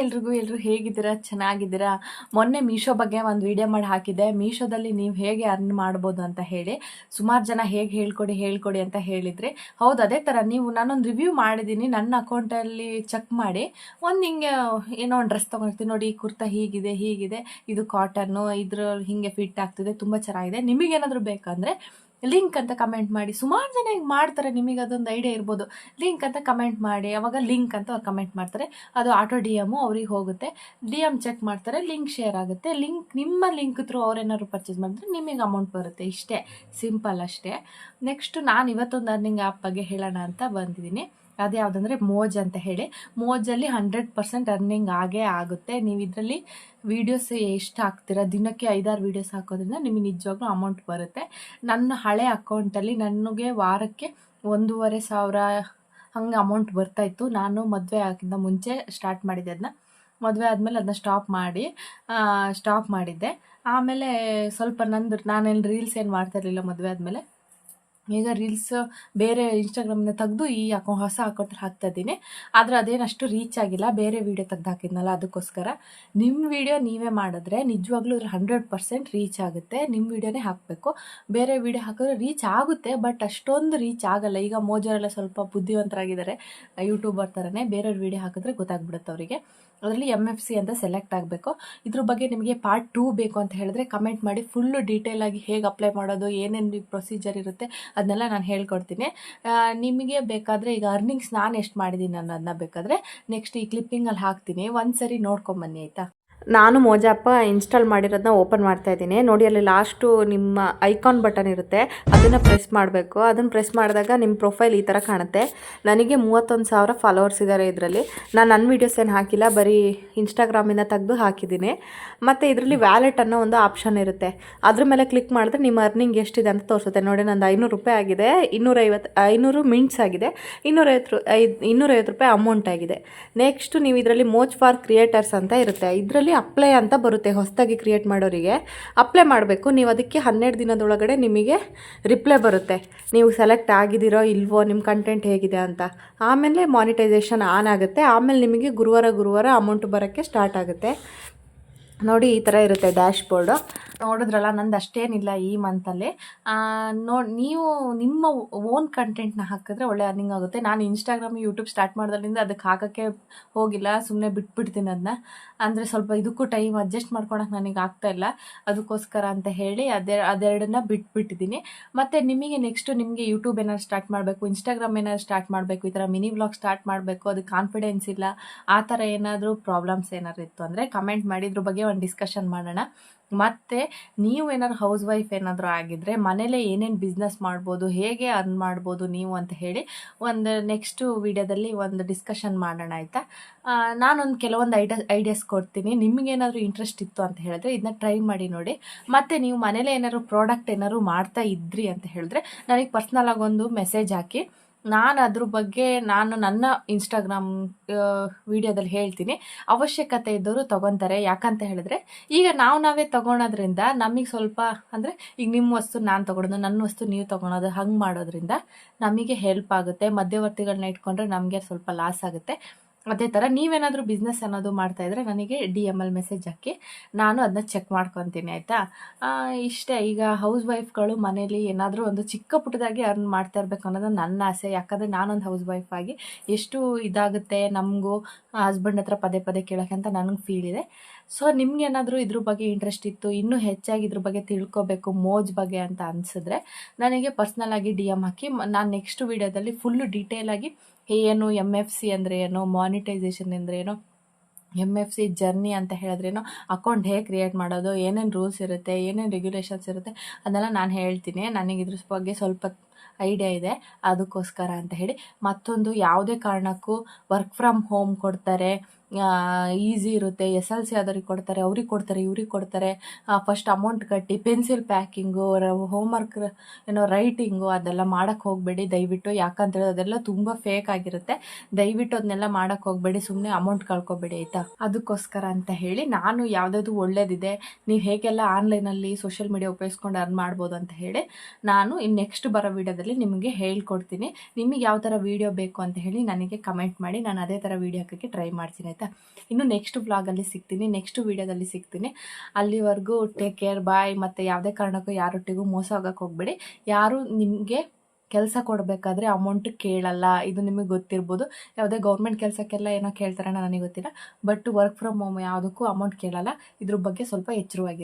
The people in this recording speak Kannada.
ಎಲ್ರು ಹೇಗಿದ್ದೀರಾ? ಚೆನ್ನಾಗಿದ್ದೀರಾ? ಮೊನ್ನೆ ಮೀಶೋ ಬಗ್ಗೆ ಒಂದು ವಿಡಿಯೋ ಮಾಡಿ ಹಾಕಿದ್ದೆ. ಮೀಶೋದಲ್ಲಿ ನೀವು ಹೇಗೆ ಅರ್ನ್ ಮಾಡ್ಬೋದು ಅಂತ ಹೇಳಿ ಸುಮಾರು ಜನ ಹೇಗೆ ಹೇಳ್ಕೊಡಿ ಅಂತ ಹೇಳಿದ್ರಿ. ಹೌದು, ಅದೇ ಥರ ನಾನೊಂದು ರಿವ್ಯೂ ಮಾಡಿದ್ದೀನಿ. ನನ್ನ ಅಕೌಂಟಲ್ಲಿ ಚೆಕ್ ಮಾಡಿ ಒಂದು ಹಿಂಗೆ ಏನೋ ಒಂದು ಡ್ರೆಸ್ ತೊಗೊಂಡಿರ್ತೀನಿ ನೋಡಿ, ಈ ಕುರ್ತಾ ಹೀಗಿದೆ, ಇದು ಕಾಟನ್ನು, ಇದ್ರಲ್ಲಿ ಹಿಂಗೆ ಫಿಟ್ ಆಗ್ತಿದೆ, ತುಂಬ ಚೆನ್ನಾಗಿದೆ. ನಿಮಗೇನಾದರೂ ಬೇಕಂದರೆ ಲಿಂಕ್ ಅಂತ ಕಮೆಂಟ್ ಮಾಡಿ. ಸುಮಾರು ಜನ ಹಿಂಗೆ ಮಾಡ್ತಾರೆ, ನಿಮಗೆ ಅದೊಂದು ಐಡಿಯಾ ಇರ್ಬೋದು. ಲಿಂಕ್ ಅಂತ ಕಮೆಂಟ್ ಮಾಡಿ, ಅವಾಗ ಲಿಂಕ್ ಅಂತ ಅವ್ರು ಕಮೆಂಟ್ ಮಾಡ್ತಾರೆ, ಅದು ಆಟೋ DM ಅವ್ರಿಗೆ ಹೋಗುತ್ತೆ. DM ಚೆಕ್ ಮಾಡ್ತಾರೆ, ಲಿಂಕ್ ಶೇರ್ ಆಗುತ್ತೆ. ನಿಮ್ಮ ಲಿಂಕ್ ಥ್ರೂ ಅವ್ರೇನಾದ್ರು ಪರ್ಚೇಸ್ ಮಾಡಿದ್ರೆ ನಿಮಗೆ ಅಮೌಂಟ್ ಬರುತ್ತೆ. ಇಷ್ಟೇ, ಸಿಂಪಲ್ ಅಷ್ಟೇ. ನೆಕ್ಸ್ಟ್ ನಾನು ಇವತ್ತೊಂದು ಅರ್ನಿಂಗ್ ಆ್ಯಪ್ ಬಗ್ಗೆ ಹೇಳೋಣ ಅಂತ ಬಂದಿದ್ದೀನಿ. ಅದು ಯಾವುದಂದರೆ ಮೋಜ್ ಅಂತ ಹೇಳಿ. ಮೋಜಲ್ಲಿ 100% ಅರ್ನಿಂಗ್ ಆಗೇ ಆಗುತ್ತೆ. ನೀವು ಇದರಲ್ಲಿ ವೀಡಿಯೋಸ್ ಎಷ್ಟು ಹಾಕ್ತೀರಾ, ದಿನಕ್ಕೆ 5-6 ವೀಡಿಯೋಸ್ ಹಾಕೋದ್ರಿಂದ ನಿಮಗೆ ನಿಜವಾಗ್ಲೂ ಅಮೌಂಟ್ ಬರುತ್ತೆ. ನನ್ನ ಹಳೆ ಅಕೌಂಟಲ್ಲಿ ನನಗೆ ವಾರಕ್ಕೆ 1,500 ಹಂಗೆ ಅಮೌಂಟ್ ಬರ್ತಾಯಿತ್ತು. ನಾನು ಮದುವೆ ಆಗಿಂದ ಮುಂಚೆ ಸ್ಟಾರ್ಟ್ ಮಾಡಿದ್ದೆ. ಅದನ್ನ ಮದುವೆ ಆದಮೇಲೆ ಅದನ್ನ ಸ್ಟಾಪ್ ಮಾಡಿದ್ದೆ. ಆಮೇಲೆ ಸ್ವಲ್ಪ ನಾನೇನು ರೀಲ್ಸ್ ಏನು ಮಾಡ್ತಾ ಇರಲಿಲ್ಲ ಮದುವೆ ಆದಮೇಲೆ. ಈಗ ರೀಲ್ಸ್ ಬೇರೆ ಇನ್ಸ್ಟಾಗ್ರಾಮ್ನ ತೆಗೆದು ಈ ಹೊಸ ಅಕೌಂಟ್ ಹಾಕ್ತಾ ಇದ್ದೀನಿ. ಆದರೆ ಅದೇನಷ್ಟು ರೀಚ್ ಆಗಿಲ್ಲ, ಬೇರೆ ವೀಡಿಯೋ ತೆಗೆದು ಹಾಕಿದ್ನಲ್ಲ ಅದಕ್ಕೋಸ್ಕರ. ನಿಮ್ಮ ವೀಡಿಯೋ ನೀವೇ ಮಾಡಿದ್ರೆ ನಿಜವಾಗ್ಲೂ 100% ರೀಚ್ ಆಗುತ್ತೆ. ನಿಮ್ಮ ವೀಡಿಯೋನೇ ಹಾಕಬೇಕು. ಬೇರೆ ವೀಡಿಯೋ ಹಾಕಿದ್ರೆ ರೀಚ್ ಆಗುತ್ತೆ, ಬಟ್ ಅಷ್ಟೊಂದು ರೀಚ್ ಆಗಲ್ಲ. ಈಗ ಮೋಜರೆಲ್ಲ ಸ್ವಲ್ಪ ಬುದ್ಧಿವಂತರಾಗಿದ್ದಾರೆ, ಯೂಟ್ಯೂಬರ್ ಥರನೇ. ಬೇರೆಯವ್ರ ವೀಡಿಯೋ ಹಾಕಿದ್ರೆ ಗೊತ್ತಾಗ್ಬಿಡುತ್ತೆ ಅವರಿಗೆ. ಅದರಲ್ಲಿ MFC ಅಂತ ಸೆಲೆಕ್ಟ್ ಆಗಬೇಕು. ಇದ್ರ ಬಗ್ಗೆ ನಿಮಗೆ ಪಾರ್ಟ್ 2 ಬೇಕು ಅಂತ ಹೇಳಿದ್ರೆ ಕಮೆಂಟ್ ಮಾಡಿ. ಫುಲ್ಲು ಡೀಟೇಲಾಗಿ ಹೇಗೆ ಅಪ್ಲೈ ಮಾಡೋದು, ಏನೇನು ಪ್ರೊಸೀಜರ್ ಇರುತ್ತೆ ಅದನ್ನೆಲ್ಲ ನಾನು ಹೇಳ್ಕೊಡ್ತೀನಿ. ನಿಮಗೆ ಬೇಕಾದರೆ ಈಗ ಅರ್ನಿಂಗ್ಸ್ ನಾನು ಎಷ್ಟು ಮಾಡಿದ್ದೀನಿ ಅನ್ನೋದನ್ನ ಬೇಕಾದರೆ ನೆಕ್ಸ್ಟ್ ಈ ಕ್ಲಿಪ್ಪಿಂಗಲ್ಲಿ ಹಾಕ್ತೀನಿ, ಒಂದು ಸರಿ ನೋಡ್ಕೊಂಬನ್ನಿ ಆಯಿತಾ. ನಾನು ಮೋಜ ಆ್ಯಪ್ ಇನ್ಸ್ಟಾಲ್ ಮಾಡಿರೋದನ್ನ ಓಪನ್ ಮಾಡ್ತಾ ಇದ್ದೀನಿ. ನೋಡಿ, ಅಲ್ಲಿ ಲಾಸ್ಟು ನಿಮ್ಮ ಐಕಾನ್ ಬಟನ್ ಇರುತ್ತೆ, ಅದನ್ನು ಪ್ರೆಸ್ ಮಾಡಬೇಕು. ಅದನ್ನು ಪ್ರೆಸ್ ಮಾಡಿದಾಗ ನಿಮ್ಮ ಪ್ರೊಫೈಲ್ ಈ ಥರ ಕಾಣುತ್ತೆ. ನನಗೆ 31,000 ಫಾಲೋವರ್ಸ್ ಇದ್ದಾರೆ ಇದರಲ್ಲಿ. ನಾನು ನನ್ನ ವೀಡಿಯೋಸ್ ಏನು ಹಾಕಿಲ್ಲ, ಬರೀ ಇನ್ಸ್ಟಾಗ್ರಾಮಿಂದ ತೆಗೆದು ಹಾಕಿದ್ದೀನಿ. ಮತ್ತು ಇದರಲ್ಲಿ ವ್ಯಾಲೆಟ್ ಅನ್ನೋ ಒಂದು ಆಪ್ಷನ್ ಇರುತ್ತೆ, ಅದ್ರ ಮೇಲೆ ಕ್ಲಿಕ್ ಮಾಡಿದ್ರೆ ನಿಮ್ಮ ಅರ್ನಿಂಗ್ ಎಷ್ಟಿದೆ ಅಂತ ತೋರಿಸುತ್ತೆ. ನೋಡಿ, ನಂದು 500 ರೂಪಾಯಿ ಆಗಿದೆ, 500 ಮಿಂಟ್ಸ್ ಆಗಿದೆ, 250 ರೂಪಾಯಿ ಅಮೌಂಟ್ ಆಗಿದೆ. ನೆಕ್ಸ್ಟು ನೀವು ಇದರಲ್ಲಿ ಮೋಜ್ ಫಾರ್ ಕ್ರಿಯೇಟರ್ಸ್ ಅಂತ ಇರುತ್ತೆ, ಇದರಲ್ಲಿ ಅಪ್ಲೈ ಅಂತ ಬರುತ್ತೆ. ಹೊಸದಾಗಿ ಕ್ರಿಯೇಟ್ ಮಾಡೋರಿಗೆ ಅಪ್ಲೈ ಮಾಡಬೇಕು. ನೀವು ಅದಕ್ಕೆ 12 ದಿನದೊಳಗಡೆ ನಿಮಗೆ ರಿಪ್ಲೈ ಬರುತ್ತೆ, ನೀವು ಸೆಲೆಕ್ಟ್ ಆಗಿದ್ದೀರೋ ಇಲ್ವೋ, ನಿಮ್ಮ ಕಂಟೆಂಟ್ ಹೇಗಿದೆ ಅಂತ. ಆಮೇಲೆ ಮಾನಿಟೈಸೇಷನ್ ಆನ್ ಆಗುತ್ತೆ. ಆಮೇಲೆ ನಿಮಗೆ ಗುರುವಾರ ಅಮೌಂಟ್ ಬರೋಕ್ಕೆ ಸ್ಟಾರ್ಟ್ ಆಗುತ್ತೆ. ನೋಡಿ, ಈ ಥರ ಇರುತ್ತೆ ಡ್ಯಾಶ್ ಬೋರ್ಡು. ನೋಡಿದ್ರಲ್ಲ, ನಂದು ಅಷ್ಟೇನಿಲ್ಲ ಈ ಮಂತಲ್ಲಿ. ನೀವು ನಿಮ್ಮ ಓನ್ ಕಂಟೆಂಟ್ನ ಹಾಕಿದ್ರೆ ಒಳ್ಳೆ ಅರ್ನಿಂಗ್ ಆಗುತ್ತೆ. ನಾನು ಇನ್ಸ್ಟಾಗ್ರಾಮ್ ಯೂಟ್ಯೂಬ್ ಸ್ಟಾರ್ಟ್ ಮಾಡೋದ್ರಿಂದ ಅದಕ್ಕೆ ಹಾಕೋಕ್ಕೆ ಹೋಗಿಲ್ಲ, ಸುಮ್ಮನೆ ಬಿಟ್ಬಿಡ್ತೀನಿ ಅದನ್ನ. ಅಂದರೆ ಸ್ವಲ್ಪ ಇದಕ್ಕೂ ಟೈಮ್ ಅಡ್ಜಸ್ಟ್ ಮಾಡ್ಕೊಳಕ್ಕೆ ನನಗೆ ಆಗ್ತಾಯಿಲ್ಲ, ಅದಕ್ಕೋಸ್ಕರ ಅಂತ ಹೇಳಿ ಅದೆರಡನ್ನ ಬಿಟ್ಬಿಟ್ಟಿದ್ದೀನಿ. ಮತ್ತು ನಿಮಗೆ ಯೂಟ್ಯೂಬ್ ಏನಾದ್ರು ಸ್ಟಾರ್ಟ್ ಮಾಡಬೇಕು, ಇನ್ಸ್ಟಾಗ್ರಾಮ್ ಏನಾದ್ರು ಸ್ಟಾರ್ಟ್ ಮಾಡಬೇಕು, ಈ ಥರ ಮಿನಿ ವ್ಲಾಗ್ ಸ್ಟಾರ್ಟ್ ಮಾಡಬೇಕು, ಅದಕ್ಕೆ ಕಾನ್ಫಿಡೆನ್ಸ್ ಇಲ್ಲ, ಆ ಥರ ಏನಾದರೂ ಪ್ರಾಬ್ಲಮ್ಸ್ ಏನಾದ್ರು ಇತ್ತು ಅಂದರೆ ಕಮೆಂಟ್ ಮಾಡಿ, ಇದ್ರ ಬಗ್ಗೆ ಒಂದು ಡಿಸ್ಕಷನ್ ಮಾಡೋಣ. ಮತ್ತು ನೀವು ಏನಾದ್ರು ಹೌಸ್ ವೈಫ್ ಏನಾದರೂ ಆಗಿದ್ದರೆ ಮನೇಲೇ ಏನೇನು ಬಿಸ್ನೆಸ್ ಮಾಡ್ಬೋದು, ಹೇಗೆ ಅರ್ನ್ ಮಾಡ್ಬೋದು ನೀವು ಅಂತ ಹೇಳಿ ಒಂದು ನೆಕ್ಸ್ಟು ವೀಡಿಯೋದಲ್ಲಿ ಒಂದು ಡಿಸ್ಕಷನ್ ಮಾಡೋಣ ಆಯಿತಾ. ನಾನೊಂದು ಕೆಲವೊಂದು ಐಡಿಯಾಸ್ ಕೊಡ್ತೀನಿ. ನಿಮಗೇನಾದರೂ ಇಂಟ್ರೆಸ್ಟ್ ಇತ್ತು ಅಂತ ಹೇಳಿದ್ರೆ ಇದನ್ನ ಟ್ರೈ ಮಾಡಿ ನೋಡಿ. ಮತ್ತು ನೀವು ಮನೇಲೇ ಏನಾದ್ರು ಪ್ರಾಡಕ್ಟ್ ಏನಾದ್ರು ಮಾಡ್ತಾ ಇದ್ರಿ ಅಂತ ಹೇಳಿದ್ರೆ ನನಗೆ ಪರ್ಸ್ನಲ್ ಆಗೊಂದು ಮೆಸೇಜ್ ಹಾಕಿ. ನಾನು ಅದ್ರ ಬಗ್ಗೆ ನನ್ನ ಇನ್ಸ್ಟಾಗ್ರಾಮ್ ವಿಡಿಯೋದಲ್ಲಿ ಹೇಳ್ತೀನಿ. ಅವಶ್ಯಕತೆ ಇದ್ದವರು ತೊಗೊತಾರೆ. ಯಾಕಂತ ಹೇಳಿದ್ರೆ ಈಗ ನಾವೇ ತೊಗೊಳೋದ್ರಿಂದ ನಮಗೆ ಸ್ವಲ್ಪ ಅಂದರೆ ಈಗ ನಿಮ್ಮ ವಸ್ತು ನಾನು ತೊಗೊಳೋದು, ನನ್ನ ವಸ್ತು ನೀವು ತೊಗೊಳೋದು, ಹಂಗೆ ಮಾಡೋದ್ರಿಂದ ನಮಗೆ ಹೆಲ್ಪ್ ಆಗುತ್ತೆ. ಮಧ್ಯವರ್ತಿಗಳನ್ನ ಇಟ್ಕೊಂಡ್ರೆ ನಮಗೆ ಸ್ವಲ್ಪ ಲಾಸ್ ಆಗುತ್ತೆ. ಅದೇ ಥರ ನೀವೇನಾದರೂ ಬಿಸ್ನೆಸ್ ಅನ್ನೋದು ಮಾಡ್ತಾಯಿದ್ರೆ ನನಗೆ DM ಅಲ್ಲಿ ಮೆಸೇಜ್ ಹಾಕಿ, ನಾನು ಅದನ್ನ ಚೆಕ್ ಮಾಡ್ಕೊತೀನಿ ಆಯಿತಾ. ಇಷ್ಟೇ. ಈಗ ಹೌಸ್ ವೈಫ್ಗಳು ಮನೇಲಿ ಏನಾದರೂ ಒಂದು ಚಿಕ್ಕ ಪುಟ್ಟದಾಗಿ ಅರ್ನ್ ಮಾಡ್ತಾ ಇರಬೇಕು ಅನ್ನೋದು ನನ್ನ ಆಸೆ. ಯಾಕಂದರೆ ನಾನೊಂದು ಹೌಸ್ ವೈಫ್ ಆಗಿ ಎಷ್ಟು ಇದಾಗುತ್ತೆ ನಮಗೂ ಹಸ್ಬೆಂಡ್ ಹತ್ರ ಪದೇ ಕೇಳೋಕ್ಕೆ ಅಂತ ನನಗೆ ಫೀಲ್ ಇದೆ. ಸೊ ನಿಮ್ಗೇನಾದರೂ ಇದ್ರ ಬಗ್ಗೆ ಇಂಟ್ರೆಸ್ಟ್ ಇತ್ತು, ಇನ್ನೂ ಹೆಚ್ಚಾಗಿ ಇದ್ರ ಬಗ್ಗೆ ತಿಳ್ಕೊಬೇಕು ಮೋಜ್ ಬಗ್ಗೆ ಅಂತ ಅನಿಸಿದ್ರೆ ನನಗೆ ಪರ್ಸ್ನಲ್ ಆಗಿ DM ಹಾಕಿ. ನಾನು ನೆಕ್ಸ್ಟ್ ವೀಡಿಯೋದಲ್ಲಿ ಫುಲ್ಲು ಡೀಟೇಲಾಗಿ ಏನು MFC ಅಂದರೆ ಏನು, ಮಾನಿಟೈಸೇಷನ್ ಅಂದರೆ ಏನು, MFC ಜರ್ನಿ ಅಂತ ಹೇಳಿದ್ರೇನು, ಅಕೌಂಟ್ ಹೇಗೆ ಕ್ರಿಯೇಟ್ ಮಾಡೋದು, ಏನೇನು ರೂಲ್ಸ್ ಇರುತ್ತೆ, ಏನೇನು ರೆಗ್ಯುಲೇಷನ್ಸ್ ಇರುತ್ತೆ ಅದನ್ನೆಲ್ಲ ನಾನು ಹೇಳ್ತೀನಿ. ನನಗೆ ಇದ್ರ ಬಗ್ಗೆ ಸ್ವಲ್ಪ ಐಡಿಯಾ ಇದೆ, ಅದಕ್ಕೋಸ್ಕರ ಅಂತ ಹೇಳಿ. ಮತ್ತೊಂದು, ಯಾವುದೇ ಕಾರಣಕ್ಕೂ ವರ್ಕ್ ಫ್ರಮ್ ಹೋಮ್ ಕೊಡ್ತಾರೆ, ಈಸಿ ಇರುತ್ತೆ. SLC ಆದವ್ರಿಗೆ ಕೊಡ್ತಾರೆ, ಅವ್ರಿಗೆ ಕೊಡ್ತಾರೆ, ಇವ್ರಿಗೆ ಕೊಡ್ತಾರೆ. ಫಸ್ಟ್ ಅಮೌಂಟ್ ಕಟ್ಟಿ ಪೆನ್ಸಿಲ್ ಪ್ಯಾಕಿಂಗು, ಹೋಮ್ವರ್ಕ್ ಏನೋ ರೈಟಿಂಗು ಅದೆಲ್ಲ ಮಾಡೋಕ್ಕೆ ಹೋಗಬೇಡಿ ದಯವಿಟ್ಟು. ಯಾಕಂತೇಳಿದ್ರೆ ಅದೆಲ್ಲ ತುಂಬ ಫೇಕ್ ಆಗಿರುತ್ತೆ. ದಯವಿಟ್ಟು ಅದನ್ನೆಲ್ಲ ಮಾಡೋಕ್ಕೆ ಹೋಗಬೇಡಿ, ಸುಮ್ಮನೆ ಅಮೌಂಟ್ ಕಳ್ಕೊಬೇಡಿ ಆಯಿತಾ. ಅದಕ್ಕೋಸ್ಕರ ಅಂತ ಹೇಳಿ ನಾನು ಯಾವುದಾದ್ರು ಒಳ್ಳೇದಿದೆ, ನೀವು ಹೇಗೆಲ್ಲ ಆನ್ಲೈನಲ್ಲಿ ಸೋಷಿಯಲ್ ಮೀಡಿಯಾ ಉಪಯೋಗಿಸ್ಕೊಂಡು ಅರ್ನ್ ಮಾಡ್ಬೋದು ಅಂತ ಹೇಳಿ ನಾನು ನೆಕ್ಸ್ಟ್ ಬರೋ ವಿಡಿಯೋ ವೀಡಿಯೋದಲ್ಲಿ ನಿಮಗೆ ಹೇಳ್ಕೊಡ್ತೀನಿ. ನಿಮಗೆ ಯಾವ ಥರ ವೀಡಿಯೋ ಬೇಕು ಅಂತ ಹೇಳಿ ನನಗೆ ಕಮೆಂಟ್ ಮಾಡಿ, ನಾನು ಅದೇ ಥರ ವೀಡಿಯೋ ಹಾಕೋಕ್ಕೆ ಟ್ರೈ ಮಾಡ್ತೀನಿ ಆಯಿತಾ. ಇನ್ನು ನೆಕ್ಸ್ಟ್ ವ್ಲಾಗಲ್ಲಿ ಸಿಗ್ತೀನಿ, ನೆಕ್ಸ್ಟ್ ವೀಡಿಯೋದಲ್ಲಿ ಸಿಗ್ತೀನಿ. ಅಲ್ಲಿವರೆಗೂ ಟೇಕ್ ಕೇರ್, ಬಾಯ್. ಮತ್ತು ಯಾವುದೇ ಕಾರಣಕ್ಕೂ ಯಾರೊಟ್ಟಿಗೂ ಮೋಸ ಹೋಗೋಕ್ಕೆ ಹೋಗಬೇಡಿ. ಯಾರು ನಿಮಗೆ ಕೆಲಸ ಕೊಡಬೇಕಾದ್ರೆ ಅಮೌಂಟ್ ಕೇಳಲ್ಲ, ಇದು ನಿಮಗೆ ಗೊತ್ತಿರ್ಬೋದು. ಯಾವುದೇ ಗೌರ್ಮೆಂಟ್ ಕೆಲಸಕ್ಕೆಲ್ಲ ಏನೋ ಕೇಳ್ತಾರೆ ನನಗೆ ಗೊತ್ತಿಲ್ಲ, ಬಟ್ ವರ್ಕ್ ಫ್ರಮ್ ಹೋಮ್ ಯಾವುದಕ್ಕೂ ಅಮೌಂಟ್ ಕೇಳಲ್ಲ. ಇದ್ರ ಬಗ್ಗೆ ಸ್ವಲ್ಪ ಎಚ್ಚರವಾಗಿ